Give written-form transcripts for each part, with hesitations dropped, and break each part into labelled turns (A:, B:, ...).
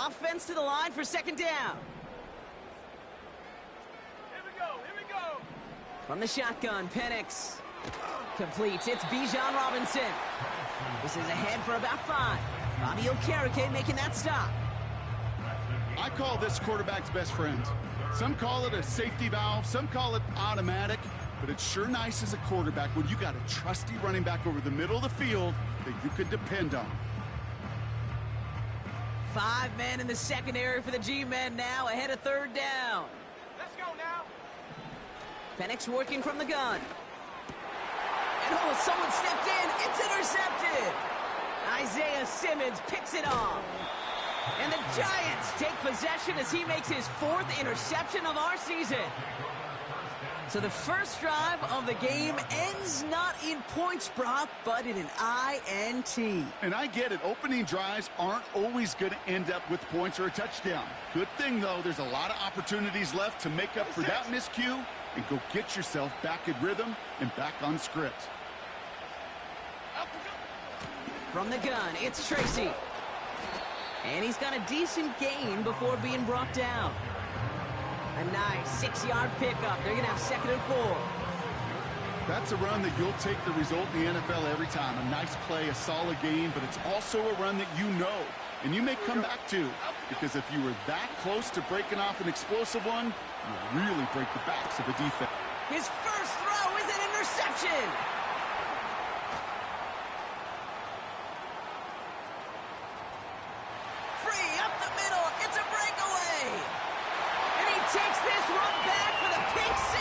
A: Offense to the line for second down.
B: Here we go.
A: From the shotgun, Penix completes. It's Bijan Robinson. This is ahead for about 5. Bobby Okereke making that stop.
C: I call this quarterback's best friend. Some call it a safety valve, some call it automatic, but it's sure nice as a quarterback when you got a trusty running back over the middle of the field that you can depend on.
A: 5 men in the secondary for the G-men now, ahead of third down.
B: Let's go now.
A: Penix working from the gun. And oh, someone stepped in. It's intercepted. Isaiah Simmons picks it off. And the Giants take possession as he makes his 4th interception of our season. So the first drive of the game ends not in points, Brock, but in an INT.
C: And I get it. Opening drives aren't always going to end up with points or a touchdown. Good thing, though, there's a lot of opportunities left to make up for that miscue and go get yourself back in rhythm and back on script.
A: From the gun, it's Tracy. And he's got a decent gain before being brought down. A nice 6-yard pickup. They're going to have 2nd and 4.
C: That's a run that you'll take the result in the NFL every time. A nice play, a solid game, but it's also a run that you know. And you may come back to, because if you were that close to breaking off an explosive one, you really break the backs of the defense.
A: His first throw is an interception. Free up the middle. It's a breakaway. And he takes this run back for the pick 6.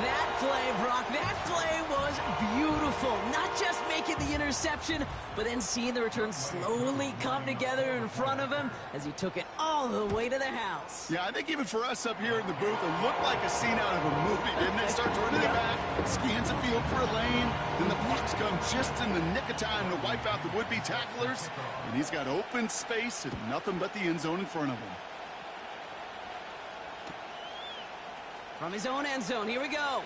A: That play, Brock, that play was beautiful. Not just making the interception, but then seeing the return slowly come together in front of him as he took it all the way to the house.
C: Yeah, I think even for us up here in the booth, it looked like a scene out of a movie, didn't it? Starts running it back, scans the field for a lane, then the blocks come just in the nick of time to wipe out the would-be tacklers, and he's got open space and nothing but the end zone in front of him.
A: From his own end zone, here we go.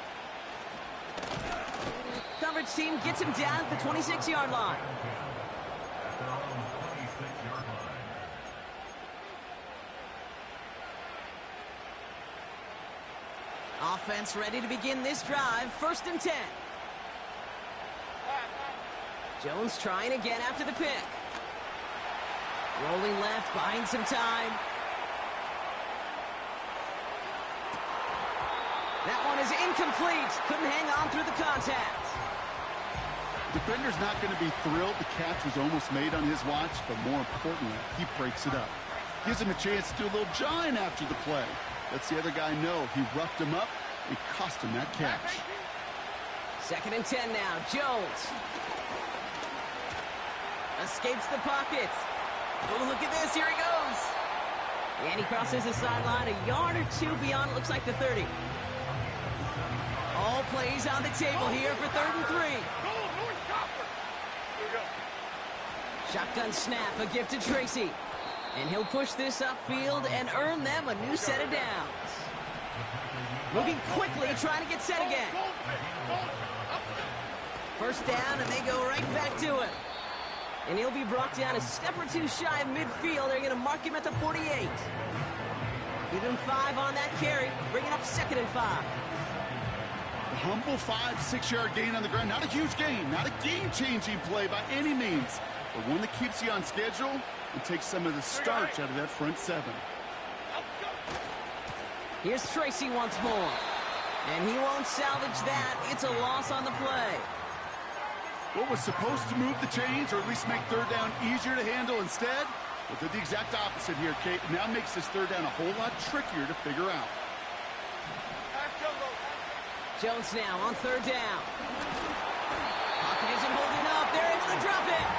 A: Coverage team gets him down at the 26-yard line. Offense ready to begin this drive. 1st and 10. Jones trying again after the pick. Rolling left, buying some time. That one is incomplete. Couldn't hang on through the contact.
C: Defender's not going to be thrilled the catch was almost made on his watch, but more importantly, he breaks it up. Gives him a chance to do a little jawing after the play. Lets the other guy know he roughed him up. It cost him that catch.
A: 2nd and 10 now. Jones escapes the pocket. Oh, look at this. Here he goes. And he crosses the sideline a yard or 2 beyond, it looks like the 30. All plays on the table here for 3rd and 3. Shotgun snap, a gift to Tracy. And he'll push this upfield and earn them a new set of downs. Moving quickly, trying to get set again. 1st down, and they go right back to it. And he'll be brought down a step or 2 shy of midfield. They're going to mark him at the 48. Give him 5 on that carry, bringing up 2nd and 5.
C: A humble 5-6-yard gain on the ground. Not a huge gain, not a game-changing play by any means, but one that keeps you on schedule and takes some of the starch out of that front 7.
A: Here's Tracy once more. And he won't salvage that. It's a loss on the play.
C: What was supposed to move the chains, or at least make 3rd down easier to handle instead? Well, did the exact opposite here, Kate. Now makes this 3rd down a whole lot trickier to figure out.
A: Jones now on 3rd down. Pocket isn't holding up. They're able to drop it.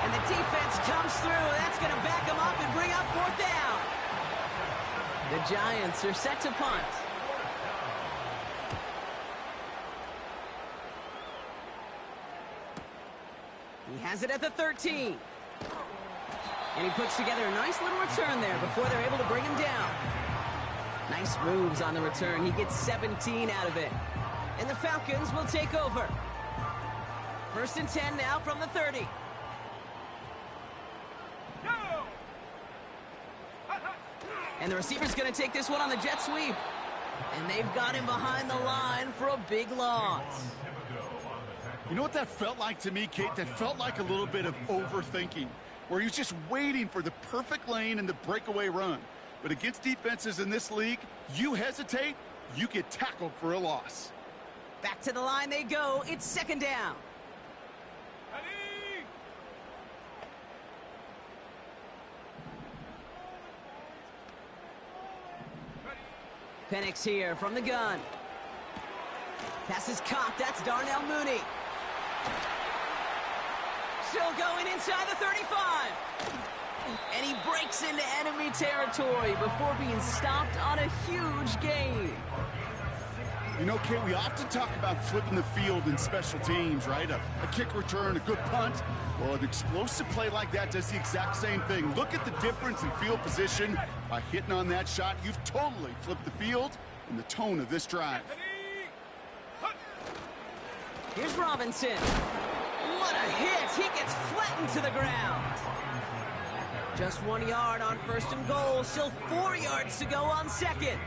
A: And the defense comes through. That's going to back them up and bring up 4th down. The Giants are set to punt. He has it at the 13. And he puts together a nice little return there before they're able to bring him down. Nice moves on the return. He gets 17 out of it. And the Falcons will take over. 1st and 10 now from the 30. And the receiver's going to take this one on the jet sweep. And they've got him behind the line for a big loss.
C: You know what that felt like to me, Kate? That felt like a little bit of overthinking, where he was just waiting for the perfect lane and the breakaway run. But against defenses in this league, you hesitate, you get tackled for a loss.
A: Back to the line they go. It's second down. Penix here from the gun. Pass is caught. That's Darnell Mooney. Still going inside the 35. And he breaks into enemy territory before being stopped on a huge gain.
C: You know, Kate, we often talk about flipping the field in special teams, right? A kick return, a good punt. Well, an explosive play like that does the exact same thing. Look at the difference in field position. By hitting on that shot, you've totally flipped the field and the tone of this drive.
A: Here's Robinson. What a hit! He gets flattened to the ground. Just 1 yard on first and goal. Still 4 yards to go on second.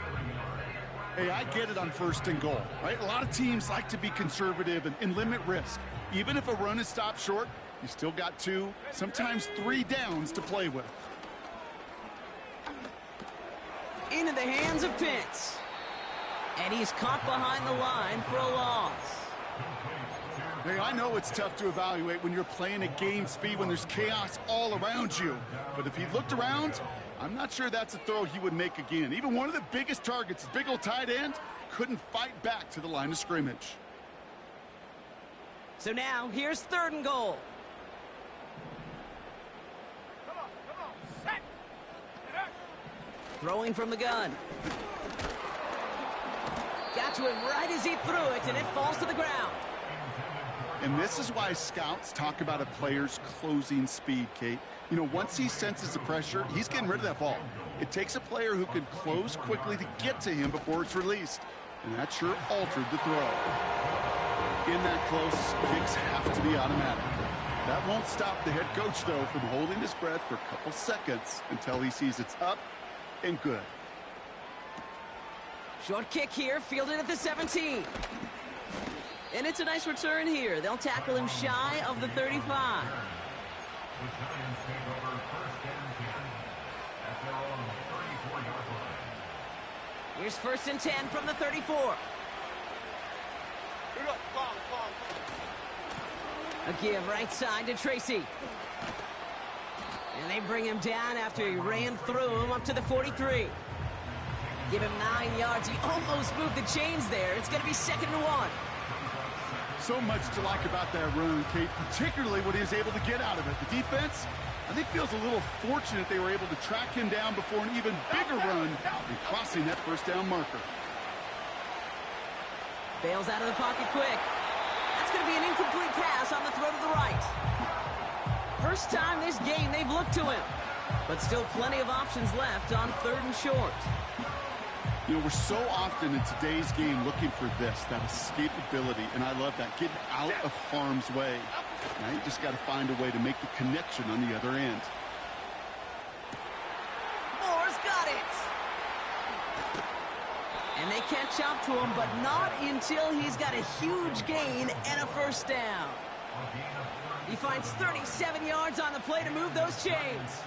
C: Hey, I get it on first and goal, right? A lot of teams like to be conservative and limit risk. Even if a run is stopped short, you still got 2, sometimes 3 downs to play with.
A: Into the hands of Pitts. And he's caught behind the line for a loss.
C: Hey, I know it's tough to evaluate when you're playing at game speed when there's chaos all around you. But if he looked around, I'm not sure that's a throw he would make again. Even one of the biggest targets, his big old tight end, couldn't fight back to the line of scrimmage.
A: So now, here's third and goal.
B: Come on, set.
A: Throwing from the gun. Got to him right as he threw it, and it falls to the ground.
C: And this is why scouts talk about a player's closing speed, Kate. You know, once he senses the pressure, he's getting rid of that ball. It takes a player who can close quickly to get to him before it's released. And that sure altered the throw. In that close, kicks have to be automatic. That won't stop the head coach, though, from holding his breath for a couple seconds until he sees it's up and good.
A: Short kick here, fielded at the 17. And it's a nice return here. They'll tackle him shy of the 35. Here's first and 10 from the 34. A give right side to Tracy. And they bring him down after he ran through him up to the 43. Give him 9 yards. He almost moved the chains there. It's going to be 2nd and 1.
C: So much to like about that run, Kate, particularly what he was able to get out of it. The defense, I think, feels a little fortunate they were able to track him down before an even bigger run and crossing that first down marker.
A: Bails out of the pocket quick. That's going to be an incomplete pass on the throw to the right. First time this game they've looked to him, but still plenty of options left on 3rd and short.
C: You know, we're so often in today's game looking for this, that escapability, and I love that, getting out of harm's way. Now you just got to find a way to make the connection on the other end.
A: Moore's got it. And they catch up to him, but not until he's got a huge gain and a first down. He finds 37 yards on the play to move those chains.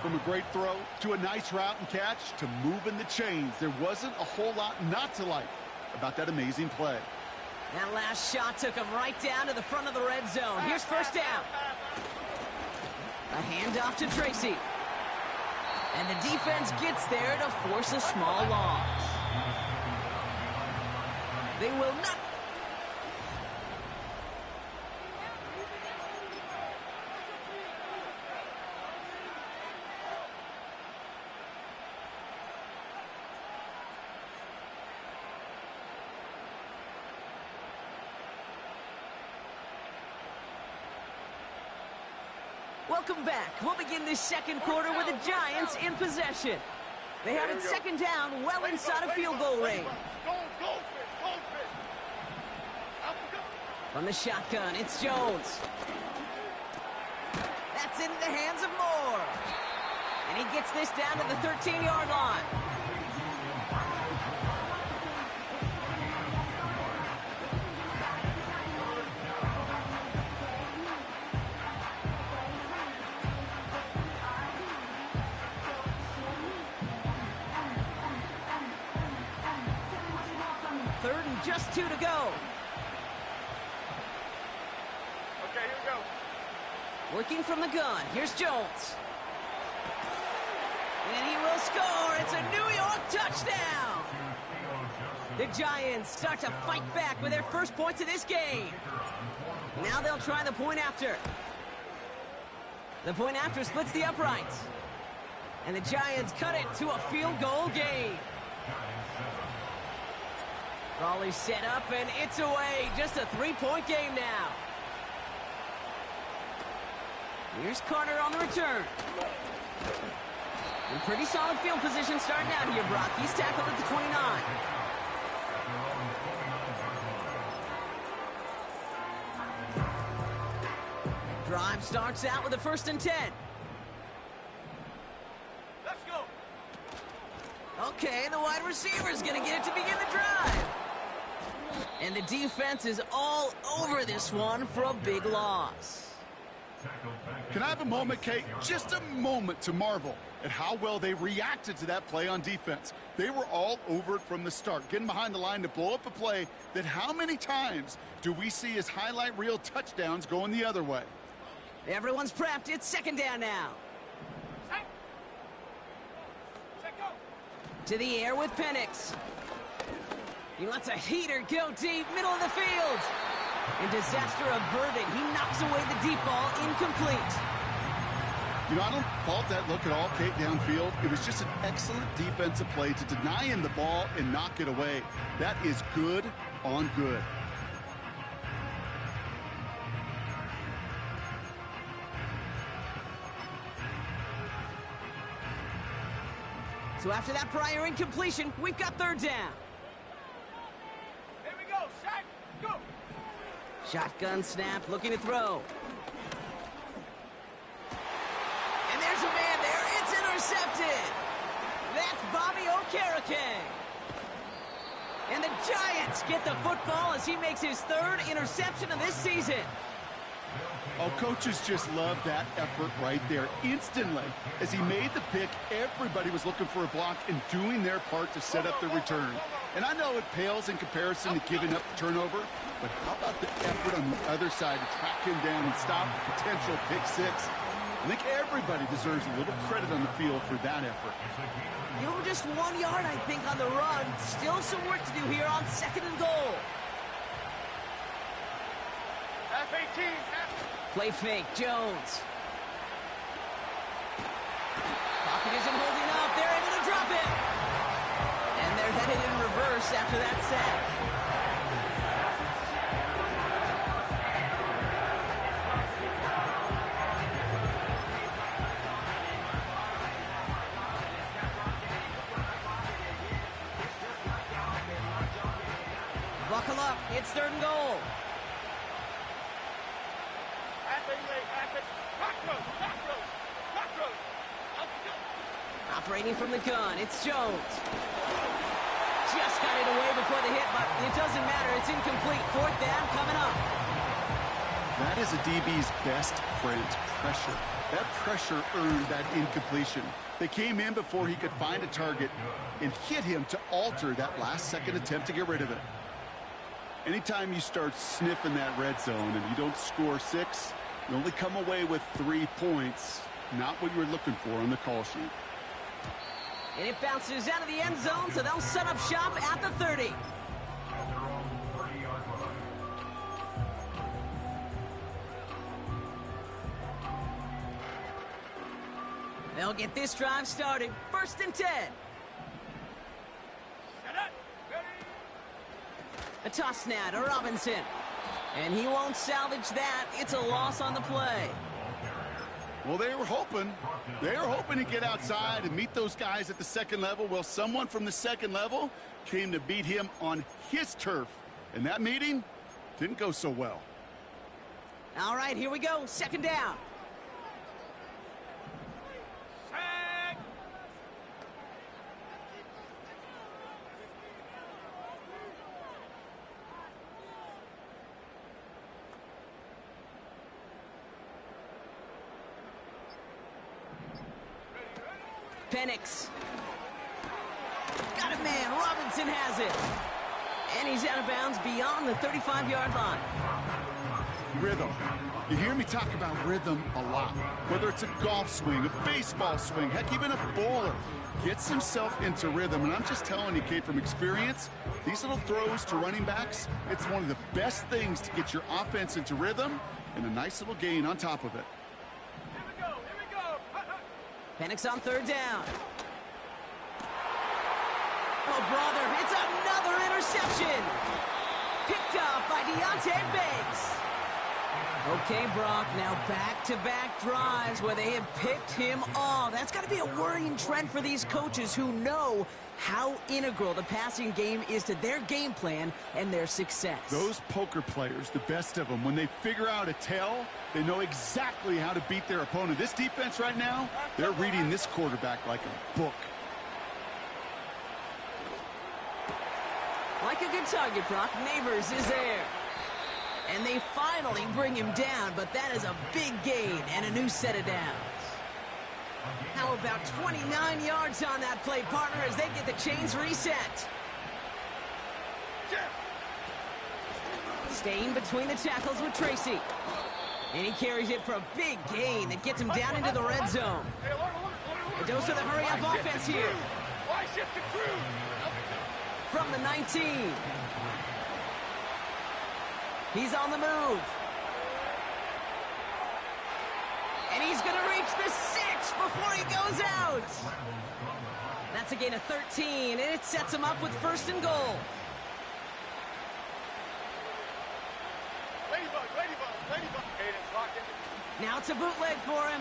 C: From a great throw to a nice route and catch to moving the chains, there wasn't a whole lot not to like about that amazing play.
A: That last shot took him right down to the front of the red zone. Here's first down. A handoff to Tracy. And the defense gets there to force a small loss. They will not. Welcome back. We'll begin this second quarter with the Giants in possession. They have it second down, well inside of field goal range. From the shotgun, it's Jones. That's into the hands of Moore. And he gets this down to the 13-yard line. Third and just 2 to go.
B: Okay, here we go.
A: Working from the gun. Here's Jones. And he will score. It's a New York touchdown. The Giants start to fight back with their first points of this game. Now they'll try the point after. The point after splits the uprights. And the Giants cut it to a field goal game. Raleigh set up, and it's away. Just a 3-point game now. Here's Carter on the return. In pretty solid field position starting out here, Brock. He's tackled at the 29. Drive starts out with a 1st and 10.
B: Let's go.
A: Okay, the wide receiver's going to get it to begin the drive. And the defense is all over this one for a big loss.
C: Can I have a moment, Kate? Just a moment to marvel at how well they reacted to that play on defense. They were all over it from the start, getting behind the line to blow up a play that how many times do we see as highlight reel touchdowns going the other way?
A: Everyone's prepped. It's 2nd down now.
B: Set. Set, go.
A: To the air with Penix. He lets a heater go deep, middle of the field. And disaster averted. He knocks away the deep ball, incomplete.
C: You know, I don't fault that look at all, Kate, downfield. It was just an excellent defensive play to deny him the ball and knock it away. That is good on good.
A: So after that prior incompletion, we've got 3rd down.
B: Here we go. Set. Go.
A: Shotgun snap, looking to throw. And there's a man there. It's intercepted. That's Bobby Okereke. And the Giants get the football as he makes his 3rd interception of this season.
C: Oh, coaches just love that effort right there. Instantly, as he made the pick, everybody was looking for a block and doing their part to set up the return. And I know it pales in comparison to giving up the turnover, but how about the effort on the other side to track him down and stop a potential pick 6? I think everybody deserves a little credit on the field for that effort.
A: You know, just 1 yard, I think, on the run. Still some work to do here on 2nd and goal.
B: F-18.
A: Play fake, Jones. Pocket isn't holding up. They're able to drop it. And they're headed in reverse after that sack. Buckle up. It's 3rd and goal. Operating from the gun, it's Jones. Just got it away before the hit, but it doesn't matter. It's incomplete. 4th down coming up.
C: That is a DB's best friend, pressure. That pressure earned that incompletion. They came in before he could find a target and hit him to alter that last-second attempt to get rid of it. Anytime you start sniffing that red zone and you don't score 6, you only come away with 3 points. Not what you were looking for on the call sheet.
A: And it bounces out of the end zone, so they'll set up shop at the 30. They'll get this drive started. 1st and 10.
B: Set up. Ready.
A: A toss now to Robinson. And he won't salvage that. It's a loss on the play.
C: Well, they were hoping to get outside and meet those guys at the 2nd level. Well, someone from the 2nd level came to beat him on his turf. And that meeting didn't go so well.
A: All right, here we go. 2nd down.
B: Set.
A: Penix. Got it, man. Robinson has it. And he's out of bounds beyond the 35-yard line.
C: Rhythm. You hear me talk about rhythm a lot. Whether it's a golf swing, a baseball swing, heck, even a bowler gets himself into rhythm. And I'm just telling you, Kate, from experience, these little throws to running backs, it's one of the best things to get your offense into rhythm and a nice little gain on top of it.
B: Here we go, here we go.
A: Penix on third down. Oh, brother, it's another interception. Picked off by Deontay Banks. Okay, Brock, now back-to-back drives where they have picked him off. That's got to be a worrying trend for these coaches who know how integral the passing game is to their game plan and their success.
C: Those poker players, the best of them, when they figure out a tell, they know exactly how to beat their opponent. This defense right now, they're reading this quarterback like a book.
A: Like a good target, Brock. Neighbors is there. And they finally bring him down, but that is a big gain and a new set of downs. How about 29 yards on that play, partner, as they get the chains reset. Staying between the tackles with Tracy. And he carries it for a big gain that gets him down into the red zone. A dose of the hurry-up offense here.
B: Why shift to crew?
A: From the 19. He's on the move. And he's going to reach the 6 before he goes out. That's a gain of 13, and it sets him up with first and goal.
B: Ladybug. Hayden's locked in.
A: Now it's a bootleg for him.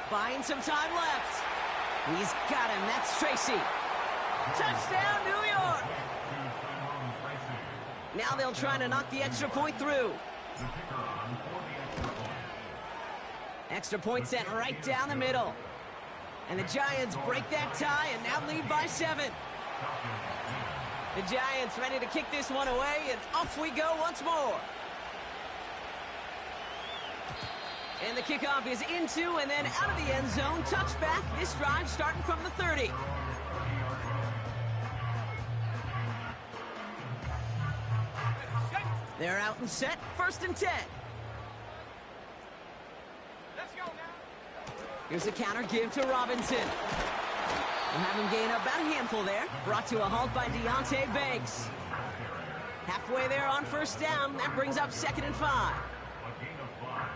A: Buying some time left. He's got him. That's Tracy. Touchdown, New York. Now they'll try to knock the extra point through. Extra point sent right down the middle. And the Giants break that tie and now lead by 7. The Giants ready to kick this one away, and off we go once more. And the kickoff is into and then out of the end zone. Touchback. This drive starting from the 30. They're out and set. First and 10.
B: Let's go now.
A: Here's a counter give to Robinson. We'll have him gain about a handful there. Brought to a halt by Deontay Banks. Halfway there on first down. That brings up 2nd and 5.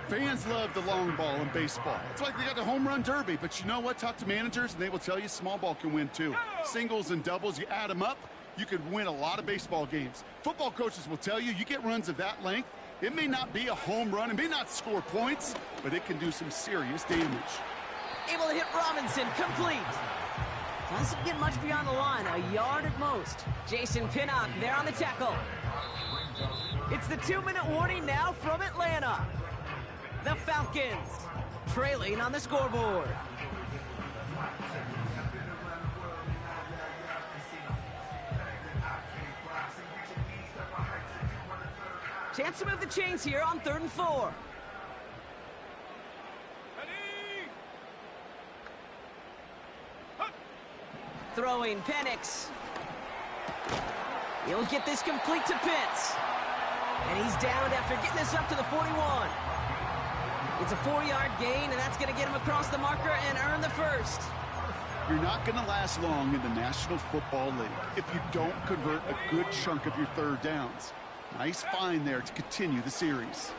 C: Fans love the long ball in baseball. It's like they got the home run derby, but you know what? Talk to managers, and they will tell you small ball can win too. Singles and doubles, you add them up, you could win a lot of baseball games. Football coaches will tell you, you get runs of that length, it may not be a home run, it may not score points, but it can do some serious damage.
A: Able to hit Robinson, complete. Doesn't get much beyond the line, a yard at most. Jason Pinnock there on the tackle. It's the 2-minute warning now from Atlanta. The Falcons trailing on the scoreboard. Chance to move the chains here on 3rd and 4. Throwing Penix. He'll get this complete to Pitts. And he's downed after getting this up to the 41. It's a 4-yard gain, and that's going to get him across the marker and earn the first.
C: You're not going to last long in the National Football League if you don't convert a good chunk of your third downs. Nice find there to continue the series.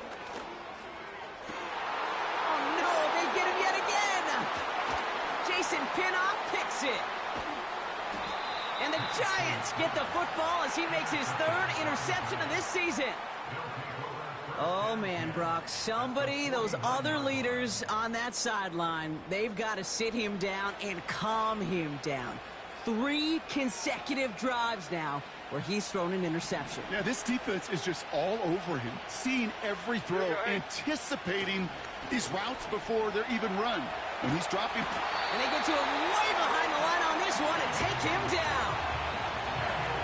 A: Oh, no, they get him yet again. Jason Pinnock picks it. And the Giants get the football as he makes his 3rd interception of this season. Oh, man, Brock, somebody, those other leaders on that sideline, they've got to sit him down and calm him down. 3 consecutive drives now where he's thrown an interception.
C: Yeah, this defense is just all over him, seeing every throw, anticipating these routes before they're even run. When he's dropping.
A: And they get to him way behind the line on this one and take him down.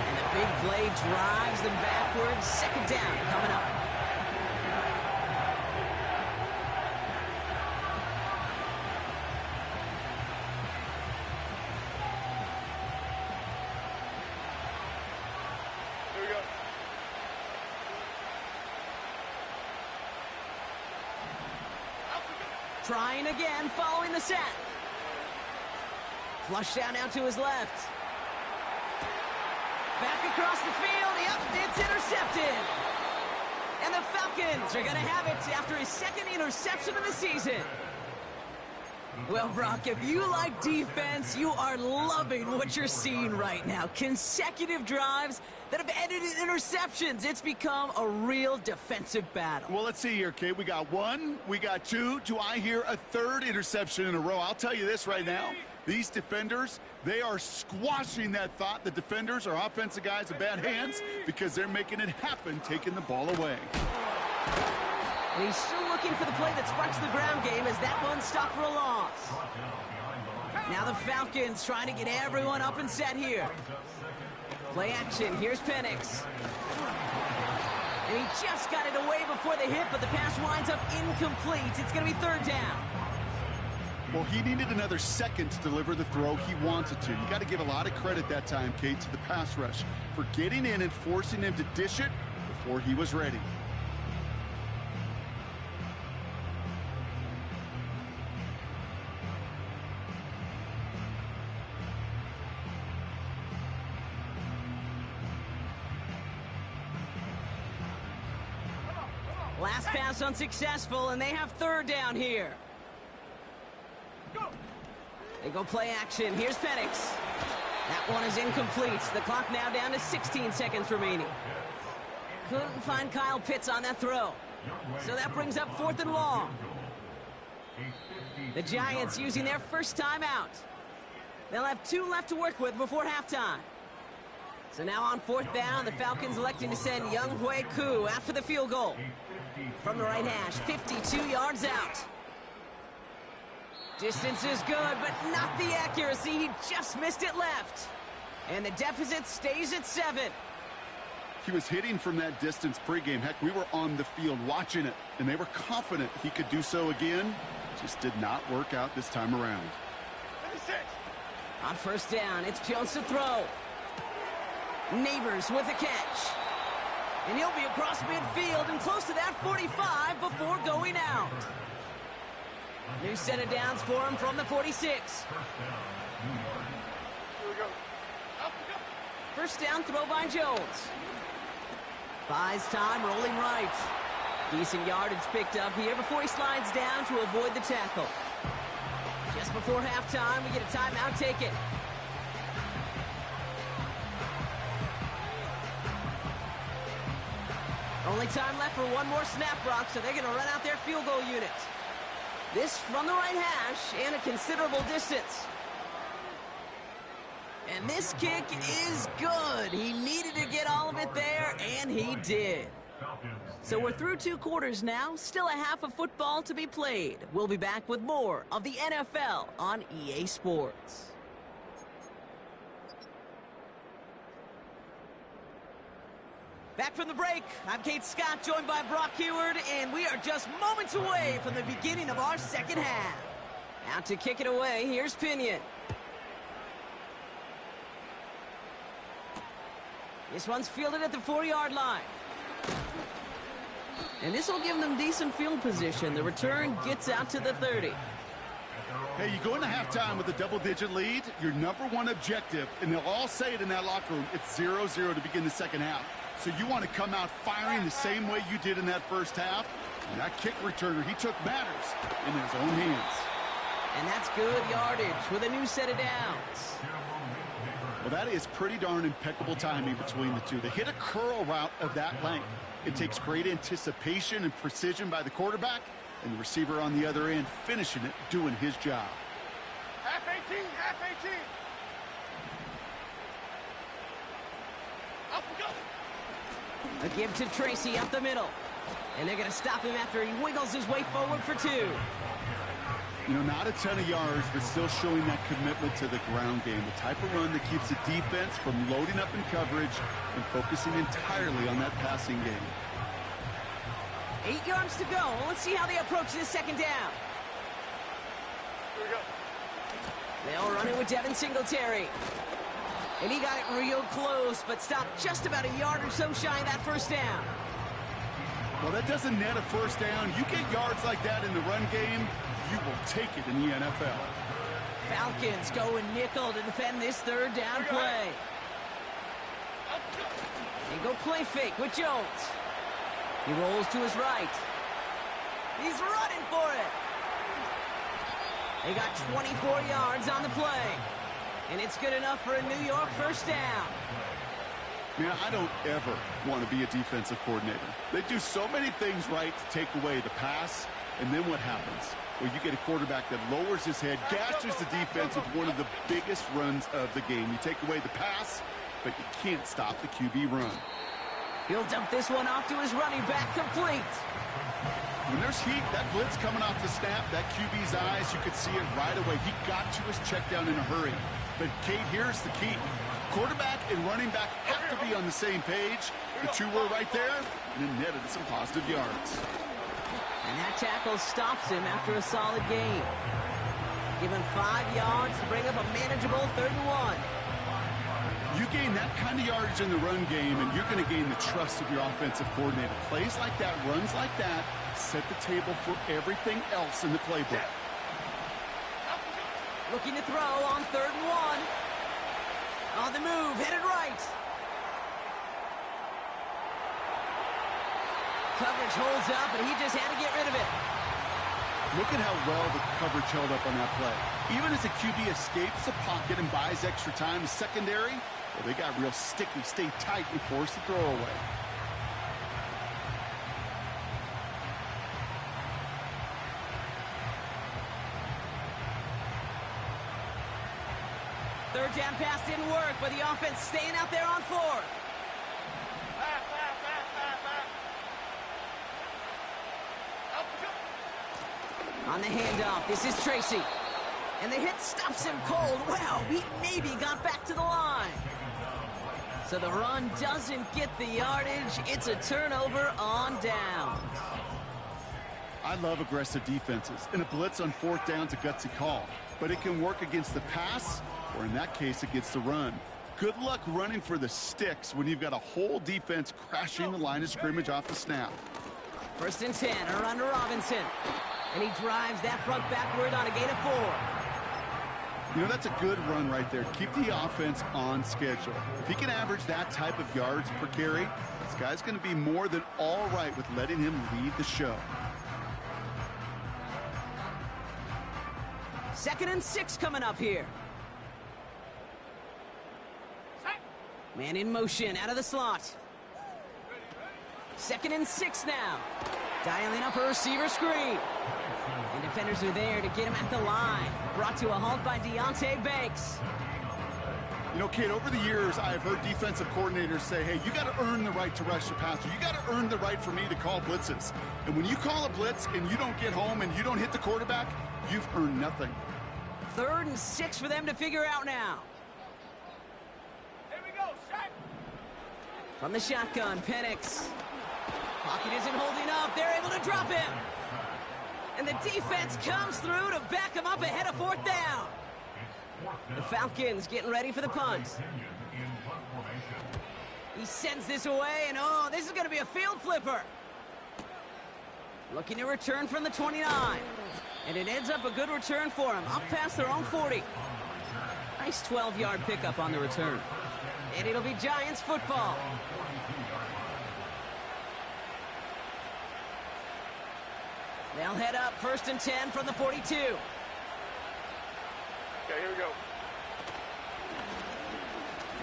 A: And the big play drives them backwards. 2nd down coming up. Trying again, following the sack. Flush down now to his left. Back across the field. Yep, it's intercepted. And the Falcons are going to have it after his second interception of the season. Well, Brock, if you like defense, you are loving what you're seeing right now. Consecutive drives that have ended in interceptions. It's become a real defensive battle.
C: Well, let's see here, Kate. We got one, we got two. Do I hear a third interception in a row? I'll tell you this right now. These defenders, they are squashing that thought. The defenders are offensive guys in bad hands because they're making it happen, taking the ball away.
A: And he's still looking for the play that sparks the ground game as that one stopped for a loss. Now the Falcons trying to get everyone up and set here. Play action. Here's Penix. And he just got it away before the hit, but the pass winds up incomplete. It's going to be third down.
C: Well, he needed another second to deliver the throw he wanted to. You got to give a lot of credit that time, Kate, to the pass rush for getting in and forcing him to dish it before he was ready.
A: Last pass unsuccessful, and they have third down here. They go play action. Here's Penix. That one is incomplete. The clock now down to 16 seconds remaining. Couldn't find Kyle Pitts on that throw. So that brings up fourth and long. The Giants using their first timeout. They'll have 2 left to work with before halftime. So now on fourth down, the Falcons electing to send Younghoe Koo after the field goal. From the right hash, 52 yards out. Distance is good, but not the accuracy. He just missed it left. And the deficit stays at 7.
C: He was hitting from that distance pregame. Heck, we were on the field watching it, and they were confident he could do so again. Just did not work out this time around.
A: On first down, it's Jones to throw. Neighbors with a catch. And he'll be across midfield and close to that 45 before going out. New set of downs for him from the 46. First down throw by Jones. Buys time, rolling right. Decent yardage picked up here before he slides down to avoid the tackle. Just before halftime, we get a timeout taken. Only time left for one more snap, Brock, so they're going to run out their field goal unit. This from the right hash and a considerable distance. And this kick is good. He needed to get all of it there, and he did. So we're through 2 quarters now. Still a half of football to be played. We'll be back with more of the NFL on EA Sports. Back from the break, I'm Kate Scott, joined by Brock Huard, and we are just moments away from the beginning of our second half. Out to kick it away, here's Pinion. This one's fielded at the 4-yard line. And this will give them decent field position. The return gets out to the 30.
C: Hey, you go into halftime with a double-digit lead, your number one objective, and they'll all say it in that locker room, it's 0-0 to begin the second half. So you want to come out firing the same way you did in that first half. And that kick returner, he took matters in his own hands.
A: And that's good yardage with a new set of downs.
C: Well, that is pretty darn impeccable timing between the two. They hit a curl route of that length. It takes great anticipation and precision by the quarterback, and the receiver on the other end finishing it, doing his job.
B: Half 18, half 18. Up we go.
A: A give to Tracy up the middle. And they're going to stop him after he wiggles his way forward for 2.
C: You know, not a ton of yards, but still showing that commitment to the ground game. The type of run that keeps the defense from loading up in coverage and focusing entirely on that passing game.
A: 8 yards to go. Let's see how they approach this second down.
B: Here we go.
A: They'll run it with Devin Singletary. And he got it real close, but stopped just about a yard or so shy of that first down.
C: Well, that doesn't net a first down. You get yards like that in the run game, you will take it in the NFL.
A: Falcons going nickel to defend this third down play. They go play fake with Jones. He rolls to his right. He's running for it. They got 24 yards on the play. And it's good enough for a New York first down.
C: Man, I don't ever want to be a defensive coordinator. They do so many things right to take away the pass, and then what happens? Well, you get a quarterback that lowers his head, gashes the defense with one of the biggest runs of the game. You take away the pass, but you can't stop the QB run.
A: He'll dump this one off to his running back, complete.
C: When there's heat, that blitz coming off the snap, that QB's eyes, you could see it right away. He got to his check down in a hurry. But, Kate, here's the key. Quarterback and running back have to be on the same page. The two were right there, and it netted some positive yards.
A: And that tackle stops him after a solid gain. Give him 5 yards to bring up a manageable 3rd and 1.
C: You gain that kind of yardage in the run game, and you're going to gain the trust of your offensive coordinator. Plays like that, runs like that, set the table for everything else in the playbook.
A: Looking to throw on 3rd and 1. On the move, headed right. Coverage holds up, and he just had to get rid of it.
C: Look at how well the coverage held up on that play. Even as the QB escapes the pocket and buys extra time, the secondary, well, they got real sticky, stay tight, and force the throw away.
A: Third down pass didn't work, but the offense staying out there on 4th. On the handoff, this is Tracy. And the hit stops him cold. Wow, he maybe got back to the line. So the run doesn't get the yardage. It's a turnover on down.
C: I love aggressive defenses, and a blitz on 4th down's a gutsy call. But it can work against the pass, or in that case, against the run. Good luck running for the sticks when you've got a whole defense crashing the line of scrimmage off the snap.
A: 1st and 10, a run to Robinson. And he drives that front backward on a gain of 4.
C: You know, that's a good run right there. Keep the offense on schedule. If he can average that type of yards per carry, this guy's going to be more than all right with letting him lead the show.
A: 2nd and 6 coming up here. Man in motion out of the slot. 2nd and 6 now. Dialing up a receiver screen. And defenders are there to get him at the line. Brought to a halt by Deonte Banks.
C: You know, kid, over the years, I've heard defensive coordinators say, hey, you got to earn the right to rush the passer. You got to earn the right for me to call blitzes. And when you call a blitz and you don't get home and you don't hit the quarterback, you've earned nothing.
A: 3rd and 6 for them to figure out now.
B: Here we go, sack.
A: From the shotgun, Penix. Pocket isn't holding up. They're able to drop him. And the defense comes through to back him up ahead of 4th down. The Falcons getting ready for the punt. He sends this away, and oh, this is going to be a field flipper. Looking to return from the 29. And it ends up a good return for him, up past their own 40. Nice 12-yard pickup on the return. And it'll be Giants football. They'll head up 1st and 10 from the 42.
B: Okay, here we go.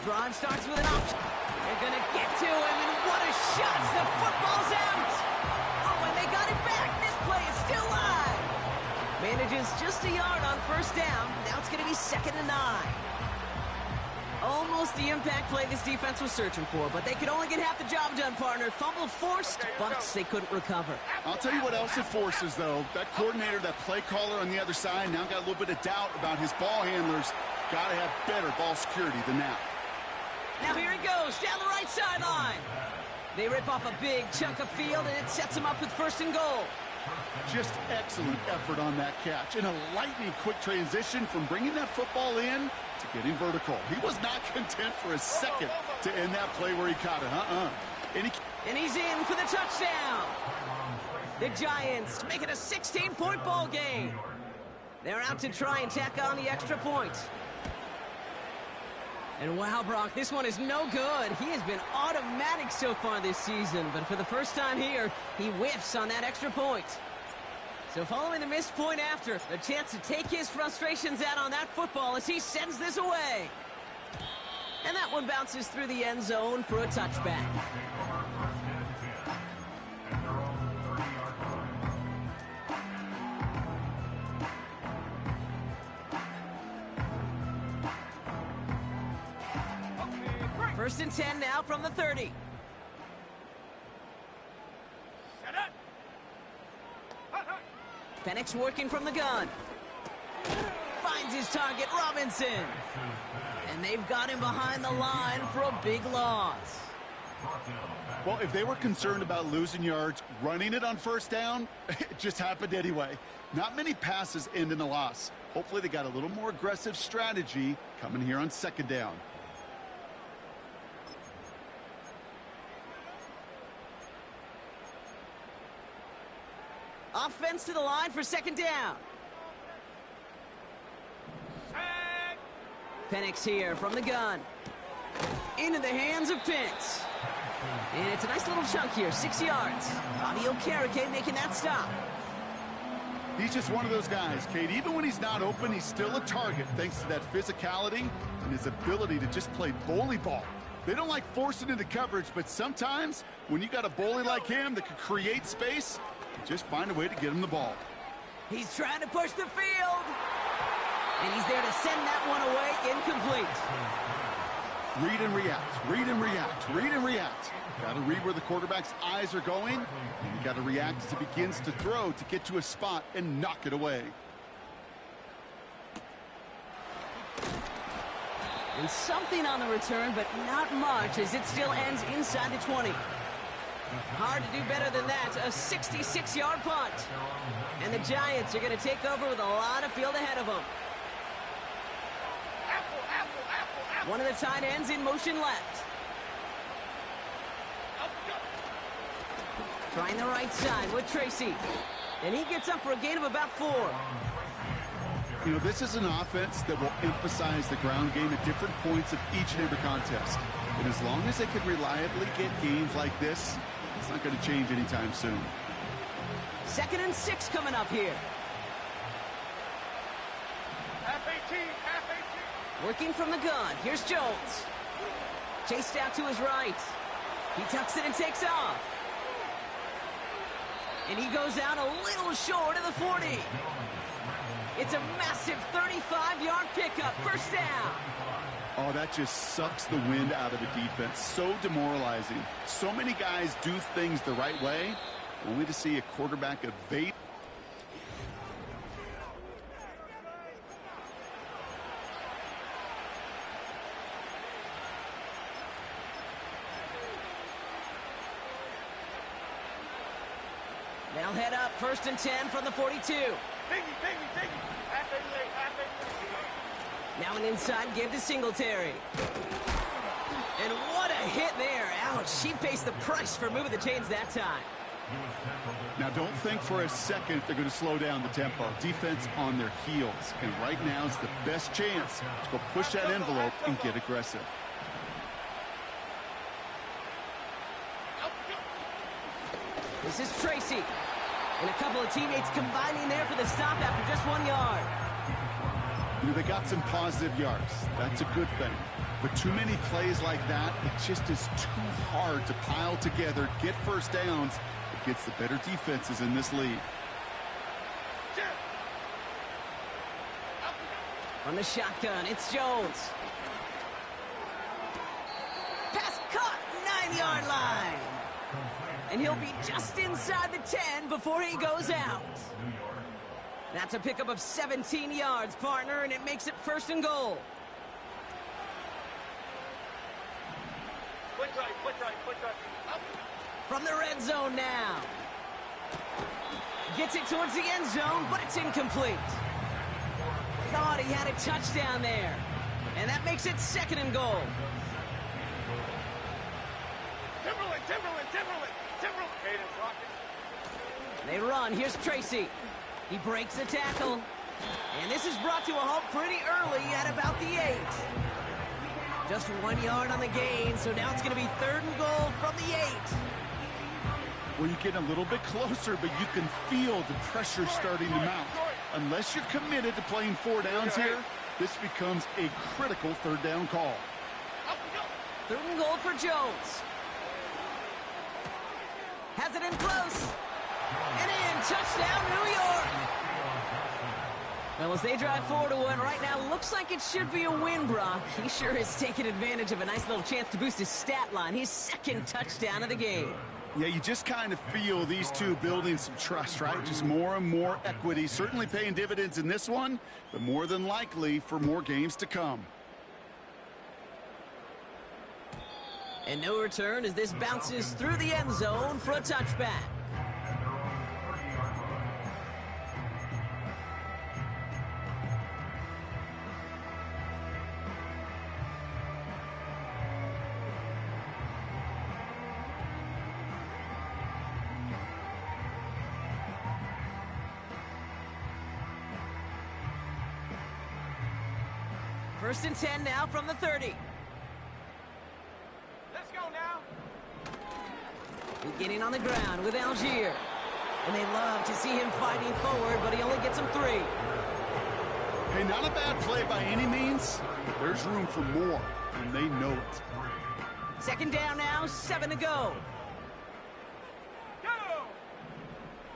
A: Drive starts with an option. They're going to get to him, and what a shot! The football's out! Oh, and they got it back! This play is still live! Manages just a yard on 1st down. Now it's going to be 2nd and 9. Almost the impact play this defense was searching for, but they could only get half the job done, partner. Fumble forced, but they couldn't recover.
C: I'll tell you what else it forces, though. That coordinator, that play caller on the other side, now got a little bit of doubt about his ball handlers. Got to have better ball security than that.
A: Now here he goes, down the right sideline. They rip off a big chunk of field, and it sets him up with 1st and goal.
C: Just excellent effort on that catch. And a lightning quick transition from bringing that football in to getting vertical. He was not content for a second to end that play where he caught it.
A: And he's in for the touchdown. The Giants make it a 16-point ball game. They're out to try and tack on the extra point. And wow, Brock, this one is no good. He has been automatic so far this season, but for the first time here, he whiffs on that extra point. So following the missed point after, a chance to take his frustrations out on that football as he sends this away. And that one bounces through the end zone for a touchback. First and 10 now from the 30. Penix working from the gun. Finds his target, Robinson. And they've got him behind the line for a big loss.
C: Well, if they were concerned about losing yards, running it on first down, it just happened anyway. Not many passes end in a loss. Hopefully they got a little more aggressive strategy coming here on second down.
A: Offense to the line for second down. Penix here from the gun. Into the hands of Pitts. And it's a nice little chunk here, 6 yards. Bobby Okereke making that stop.
C: He's just one of those guys, Kate. Even when he's not open, he's still a target thanks to that physicality and his ability to just play bully ball. They don't like forcing into coverage, but sometimes when you got a bully like him that can create space, just find a way to get him the ball.
A: He's trying to push the field. And he's there to send that one away, incomplete.
C: Read and react, read and react, read and react. Got to read where the quarterback's eyes are going, and you got to react as he begins to throw to get to a spot and knock it away.
A: And something on the return, but not much, as it still ends inside the 20. Hard to do better than that, a 66-yard punt. And the Giants are going to take over with a lot of field ahead of them. One of the tight ends in motion left. Trying the right side with Tracy. And he gets up for a gain of about 4.
C: You know, this is an offense that will emphasize the ground game at different points of each and every contest. And as long as they can reliably get games like this, it's not going to change anytime soon.
A: 2nd and 6 coming up here.
B: Half 18, half 18.
A: Working from the gun. Here's Jones. Chased out to his right. He tucks it and takes off. And he goes out a little short of the 40. It's a massive 35-yard pickup. First down.
C: Oh, that just sucks the wind out of the defense. So demoralizing. So many guys do things the right way, only to see a quarterback evade.
A: They'll head up 1st and 10 from the 42.
B: Half 88, half 88.
A: Now an inside give to Singletary. And what a hit there. Ouch, she pays the price for moving the chains that time.
C: Now, don't think for a second they're going to slow down the tempo. Defense on their heels. And right now is the best chance to go push that envelope and get aggressive.
A: This is Tracy. And a couple of teammates combining there for the stop after just 1 yard.
C: You know, they got some positive yards. That's a good thing. But too many plays like that, it just is too hard to pile together, get first downs against the better defenses in this league.
A: On the shotgun, it's Jones. Pass caught, 9-yard line. And he'll be just inside the 10 before he goes out. That's a pickup of 17 yards, partner, and it makes it 1st and goal.
B: Foot right. Up.
A: From the red zone now. Gets it towards the end zone, but it's incomplete. Thought he had a touchdown there. And that makes it 2nd and goal.
B: Timberland. Timberland. Cadence, Rocket.
A: They run. Here's Tracy. He breaks the tackle. And this is brought to a halt pretty early at about the 8. Just 1 yard on the gain, so now it's going to be 3rd and goal from the 8.
C: Well, you get a little bit closer, but you can feel the pressure starting to mount. Unless you're committed to playing 4 downs here, this becomes a critical 3rd down call.
A: 3rd and goal for Jones. Has it in close. And in. Touchdown, New York. Well, as they drive forward to one right now, looks like it should be a win, Brock. He sure is taking advantage of a nice little chance to boost his stat line. His 2nd touchdown of the game.
C: Yeah, you just kind of feel these two building some trust, right? Just more and more equity. Certainly paying dividends in this one, but more than likely for more games to come.
A: And no return as this bounces through the end zone for a touchback. First and 10 now from the 30.
B: Let's go now.
A: Beginning on the ground with Algier. And they love to see him fighting forward, but he only gets him 3.
C: Hey, not a bad play by any means, but there's room for more, and they know it.
A: 2nd down now, 7 to go.
B: Go!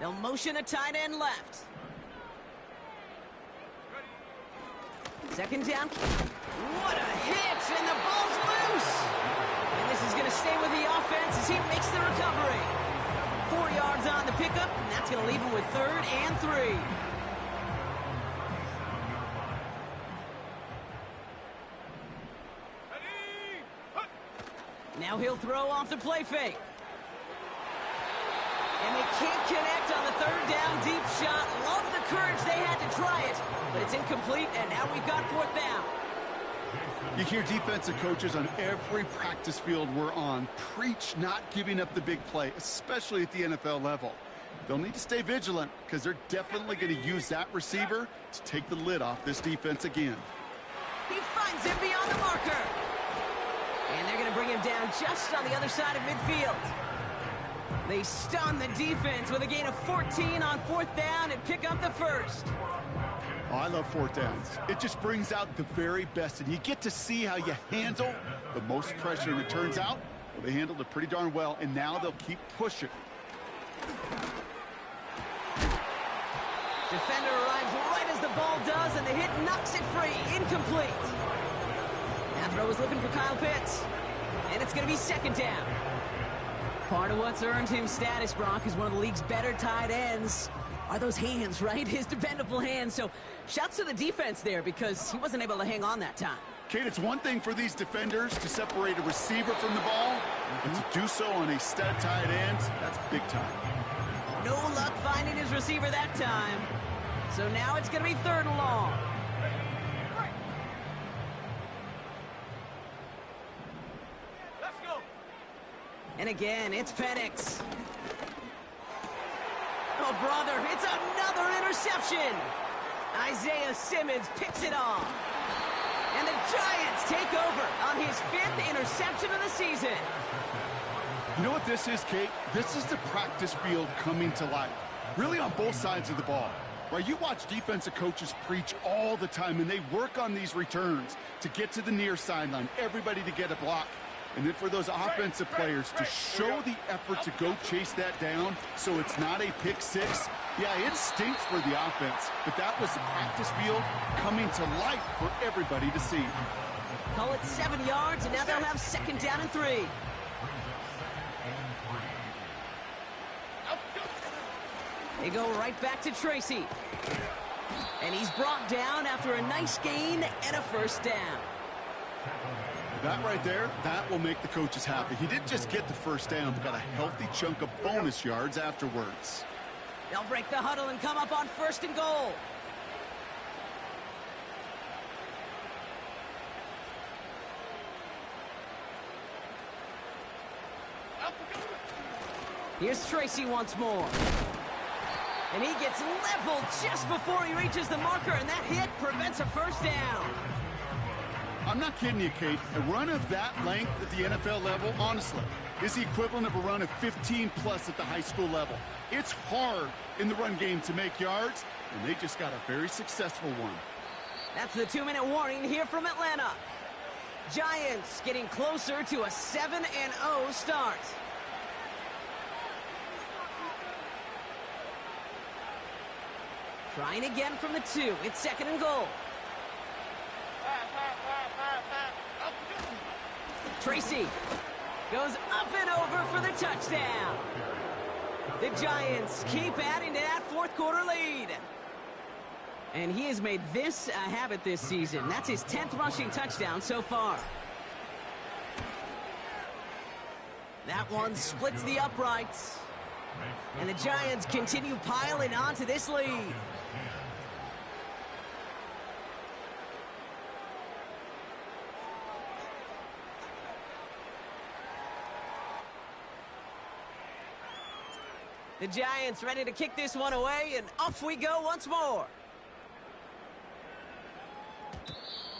A: They'll motion a tight end left. 2nd down. What a hit, and the ball's loose. And this is going to stay with the offense as he makes the recovery. 4 yards on the pickup, and that's going to leave him with 3rd and 3. Now he'll throw off the play fake. And they can't connect on the 3rd down deep shot. Love the courage they had to try it, but it's incomplete, and now we've got 4th down.
C: You hear defensive coaches on every practice field we're on preach not giving up the big play, especially at the NFL level. They'll need to stay vigilant because they're definitely going to use that receiver to take the lid off this defense again.
A: He finds him beyond the marker. And they're going to bring him down just on the other side of midfield. They stun the defense with a gain of 14 on 4th down and pick up the 1st.
C: Oh, I love 4th downs. It just brings out the very best, and you get to see how you handle the most pressure. And it turns out, well, they handled it pretty darn well, and now they'll keep pushing.
A: Defender arrives right as the ball does, and the hit knocks it free. Incomplete. That throw is looking for Kyle Pitts. And it's going to be 2nd down. Part of what's earned him status, Brock, is one of the league's better tight ends. Are those hands, right? His dependable hands. So shouts to the defense there because he wasn't able to hang on that time.
C: Kate, it's one thing for these defenders to separate a receiver from the ball, but to do so on a stud tight end, that's big time.
A: No luck finding his receiver that time. So now it's going to be 3rd and long.
B: Let's go.
A: And again, it's Penix. Oh, brother, it's another interception. Isaiah Simmons picks it off. And the Giants take over on his 5th interception of the season.
C: You know what this is, Kate? This is the practice field coming to life. Really on both sides of the ball. Right, you watch defensive coaches preach all the time, and they work on these returns to get to the near sideline, everybody to get a block. And then for those offensive players to show the effort to go chase that down so it's not a pick 6. Yeah, it stinks for the offense, but that was the practice field coming to life for everybody to see.
A: Call it 7 yards, and now they'll have 2nd down and 3. They go right back to Tracy. And he's brought down after a nice gain and a 1st down.
C: That right there, that will make the coaches happy. He didn't just get the 1st down, but got a healthy chunk of bonus yards afterwards.
A: They'll break the huddle and come up on 1st and goal. Here's Tracy once more. And he gets leveled just before he reaches the marker, and that hit prevents a first down.
C: I'm not kidding you, Kate. A run of that length at the NFL level, honestly, is the equivalent of a run of 15-plus at the high school level. It's hard in the run game to make yards, and they just got a very successful one.
A: That's the 2-minute warning here from Atlanta. Giants getting closer to a 7-0 start. Trying again from the 2. It's 2nd and goal. Tracy goes up and over for the touchdown. The Giants keep adding to that fourth quarter lead. And he has made this a habit this season. That's his 10th rushing touchdown so far. That one splits the uprights. And the Giants continue piling onto this lead. The Giants ready to kick this one away, and off we go once more.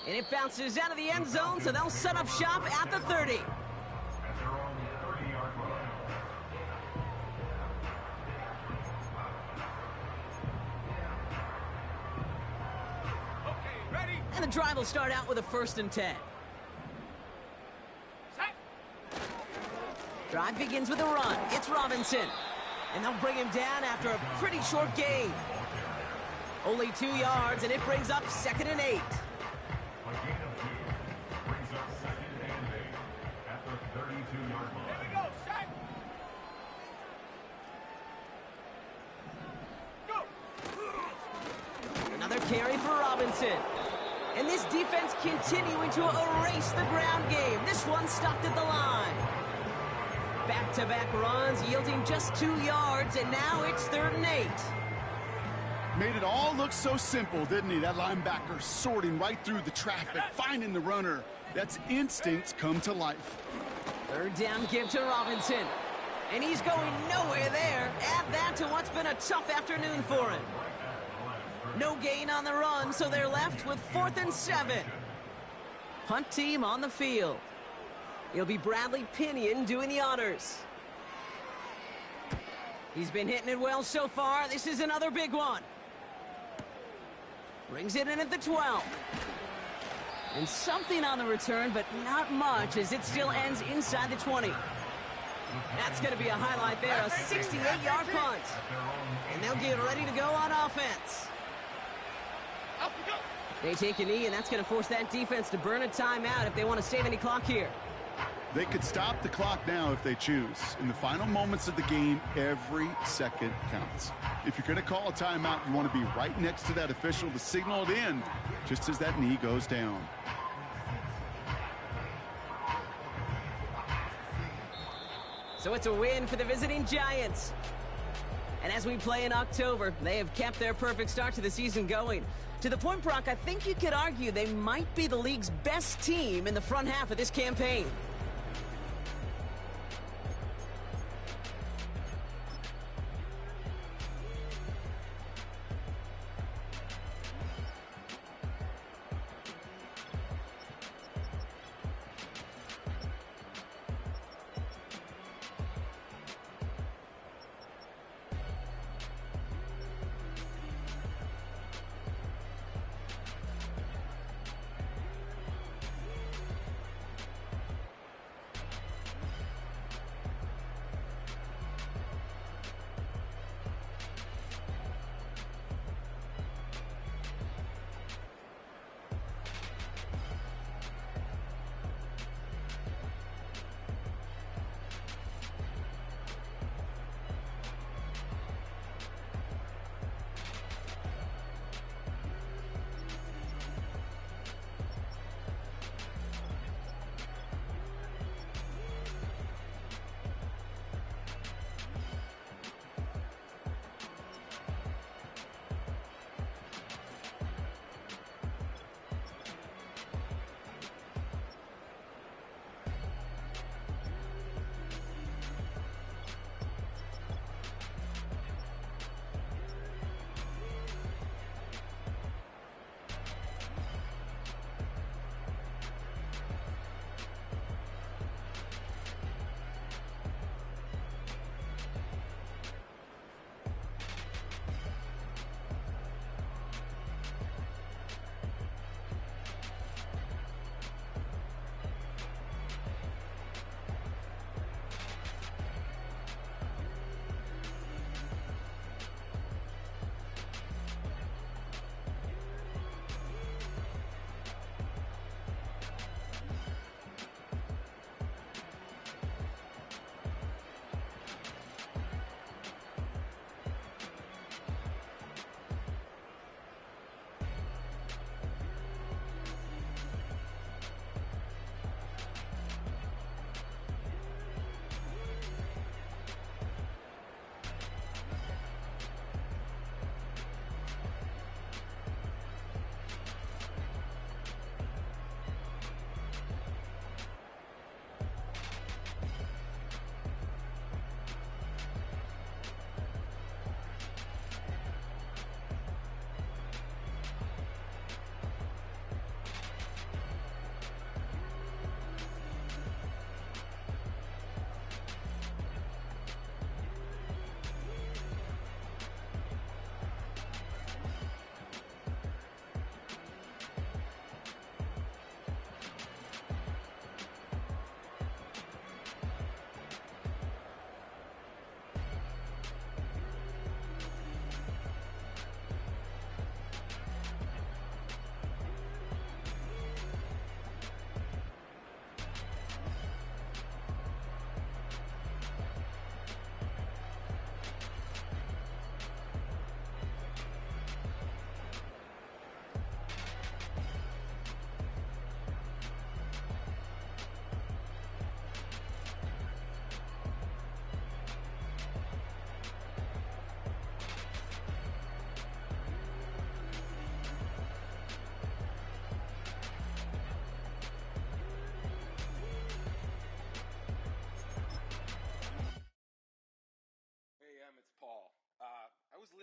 A: And it bounces out of the end zone, so they'll set up shop at the 30. And the drive will start out with a 1st and 10. Drive begins with a run. It's Robinson. And they'll bring him down after a pretty short gain. Only 2 yards, and it brings up 2nd and 8. Another carry for Robinson. And this defense continuing to erase the ground game. This one stopped at the line. Back-to-back runs yielding just 2 yards, and now it's 3rd and 8.
C: Made it all look so simple, didn't he? That linebacker sorting right through the traffic, finding the runner. That's instincts come to life.
A: 3rd down give to Robinson. And he's going nowhere there. Add that to what's been a tough afternoon for him. No gain on the run, so they're left with 4th and 7. Punt team on the field. It'll be Bradley Pinion doing the honors. He's been hitting it well so far. This is another big one. Brings it in at the 12. And something on the return, but not much, as it still ends inside the 20. That's going to be a highlight there, a 68-yard punt. And they'll get ready to go on offense. They take a knee, and that's going to force that defense to burn a timeout if they want to save any clock here.
C: They could stop the clock now if they choose. In the final moments of the game, every second counts. If you're going to call a timeout, you want to be right next to that official to signal it in just as that knee goes down.
A: So it's a win for the visiting Giants. And as we play in October, they have kept their perfect start to the season going. To the point, Brock, I think you could argue they might be the league's best team in the front half of this campaign.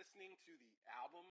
D: listening to the